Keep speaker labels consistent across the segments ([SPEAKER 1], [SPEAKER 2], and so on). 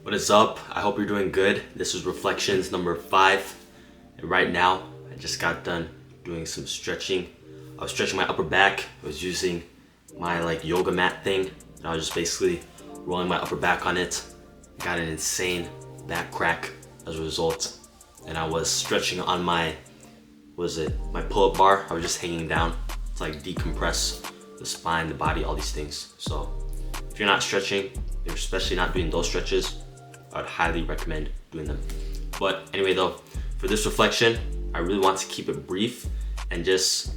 [SPEAKER 1] What is up? I hope you're doing good. This is Reflections number 5. And right now, I just got done doing some stretching. I was stretching my upper back. I was using my yoga mat thing. And I was just basically rolling my upper back on it. Got an insane back crack as a result. And I was stretching on my pull-up bar. I was just hanging down to decompress the spine, the body, all these things. So if you're not stretching, you're especially not doing those stretches, I would highly recommend doing them. But anyway though, for this reflection, I really want to keep it brief and just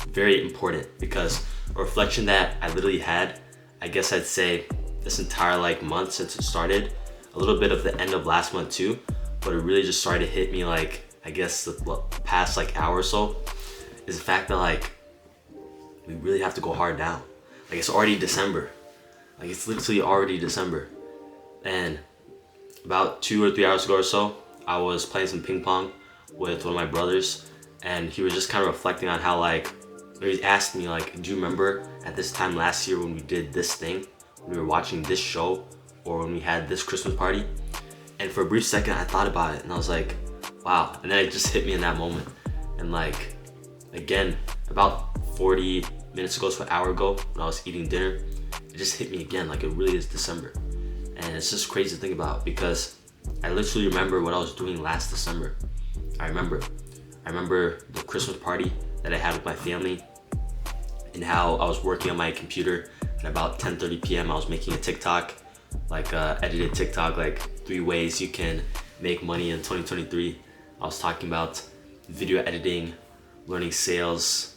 [SPEAKER 1] very important, because a reflection that I literally had, I guess I'd say this entire month since it started, a little bit of the end of last month too, but it really just started to hit me I guess the past hour or so, is the fact that we really have to go hard now. It's already December. It's literally already December. And about 2 or 3 hours ago or so, I was playing some ping pong with one of my brothers, and he was just kind of reflecting on how he asked me do you remember at this time last year when we did this thing, when we were watching this show, or when we had this Christmas party? And for a brief second I thought about it and I was like, wow. And then it just hit me in that moment. And again, about 40 minutes ago, so an hour ago, when I was eating dinner, it just hit me again, it really is December. And it's just crazy to think about, because I literally remember what I was doing last December. I remember the Christmas party that I had with my family, and how I was working on my computer at about 10:30 p.m. I was making a TikTok, edited TikTok, 3 ways you can make money in 2023. I was talking about video editing, learning sales,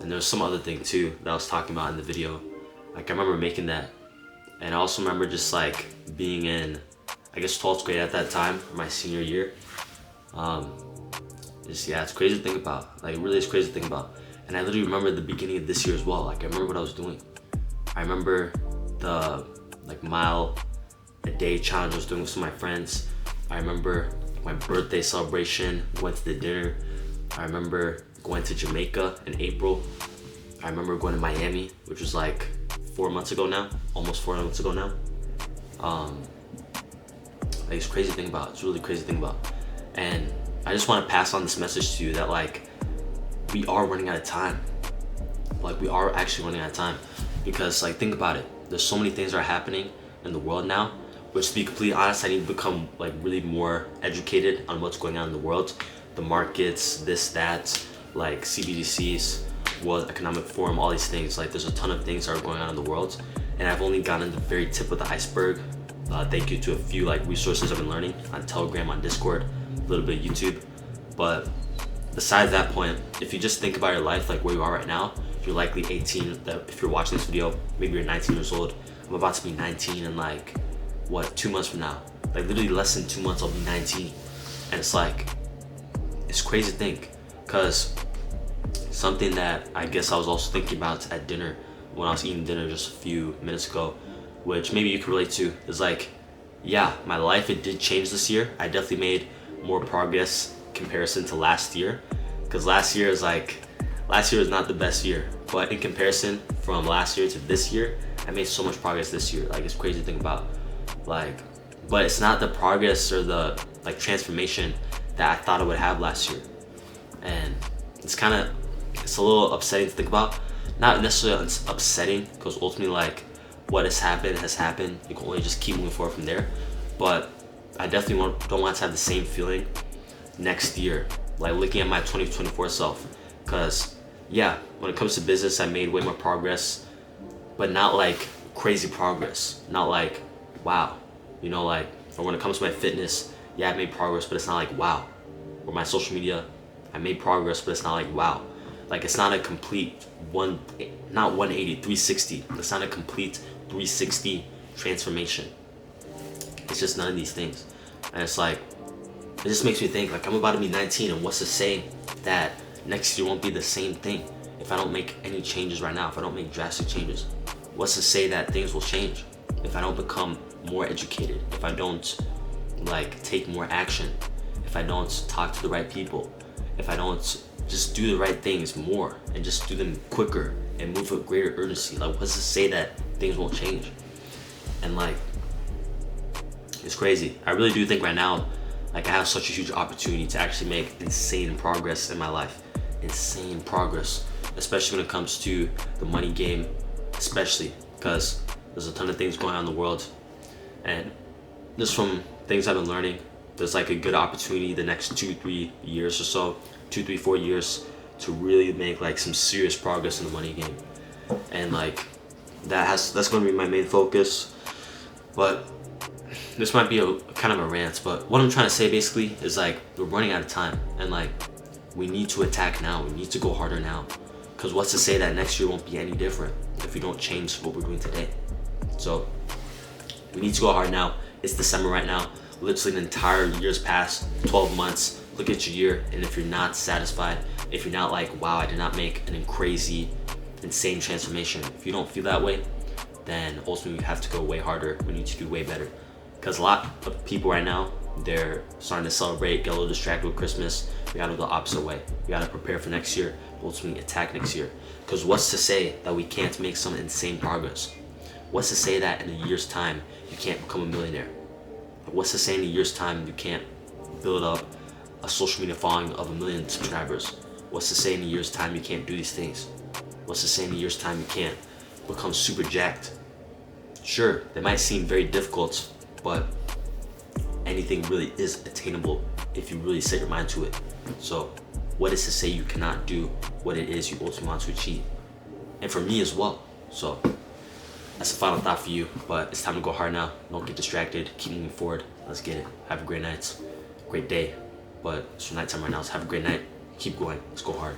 [SPEAKER 1] and there was some other thing too that I was talking about in the video. I remember making that. And I also remember just being in, I guess, 12th grade at that time, or my senior year. It's crazy to think about. It really is crazy to think about. And I literally remember the beginning of this year as well. I remember what I was doing. I remember the mile a day challenge I was doing with some of my friends. I remember my birthday celebration, went to the dinner. I remember going to Jamaica in April. I remember going to Miami, which was 4 months ago now, almost 4 months ago now. It's crazy to think about. It's really crazy to think about. And I just want to pass on this message to you that we are running out of time. We are actually running out of time, because think about it. There's so many things that are happening in the world now, which, to be completely honest, I need to become really more educated on what's going on in the world, the markets, this, that, CBDCs, World Economic Forum, all these things. There's a ton of things that are going on in the world, and I've only gotten the very tip of the iceberg. Thank you to a few resources I've been learning on Telegram, on Discord, a little bit of YouTube. But besides that point, if you just think about your life, where you are right now, if you're likely 18, if you're watching this video, maybe you're 19 years old. I'm about to be 19 in 2 months from now. Literally less than 2 months I'll be 19. And it's crazy to think, because something that I guess I was also thinking about at dinner, when I was eating dinner just a few minutes ago, which maybe you can relate to, is yeah, my life, it did change this year. I definitely made more progress in comparison to last year, because last year was not the best year, but in comparison from last year to this year, I made so much progress this year. It's crazy to think about. But it's not the progress or the transformation that I thought I would have last year. And it's a little upsetting to think about. Not necessarily upsetting, because ultimately what has happened. You can only just keep moving forward from there. But I definitely don't want to have the same feeling next year, looking at my 2024 self. Because yeah, when it comes to business, I made way more progress, but not crazy progress. Not wow, or when it comes to my fitness, yeah, I made progress, but it's not wow. Or my social media, I made progress, but it's not wow. It's not a complete 180, 360. It's not a complete 360 transformation. It's just none of these things. And it's it just makes me think, I'm about to be 19, and what's to say that next year won't be the same thing if I don't make any changes right now, if I don't make drastic changes? What's to say that things will change if I don't become more educated, if I don't take more action, if I don't talk to the right people, if I don't just do the right things more and just do them quicker and move with greater urgency? What's to say that things won't change? And It's crazy. I really do think right now, like I have such a huge opportunity to actually make insane progress in my life. Insane progress, especially when it comes to the money game, especially because there's a ton of things going on in the world. And just from things I've been learning, there's like a good opportunity the next 2-3 years or so, 2-3-4 years to really make like some serious progress in the money game. And like that's gonna be my main focus. But this might be a kind of a rant, but what I'm trying to say basically is like we're running out of time, and like we need to attack now. We need to go harder now, because what's to say that next year won't be any different if we don't change what we're doing today? So we need to go hard now. It's December right now. Literally an entire year's passed, 12 months. Look at your year, and if you're not satisfied, if you're not like, wow, I did not make an crazy, insane transformation, if you don't feel that way, then ultimately we have to go way harder. We need to do way better. Because a lot of people right now, they're starting to celebrate, get a little distracted with Christmas. We gotta go the opposite way. We gotta prepare for next year, ultimately attack next year. Because what's to say that we can't make some insane progress? What's to say that in a year's time, you can't become a millionaire? What's to say in a year's time you can't build up a social media following of 1 million subscribers? What's to say in a year's time you can't do these things? What's to say in a year's time you can't become super jacked? Sure, they might seem very difficult, but anything really is attainable if you really set your mind to it. So what is to say you cannot do what it is you ultimately want to achieve? And for me as well. So that's the final thought for you, but it's time to go hard now. Don't get distracted, keep moving forward. Let's get it. Have a great night, great day. But it's nighttime right now, so have a great night. Keep going, let's go hard.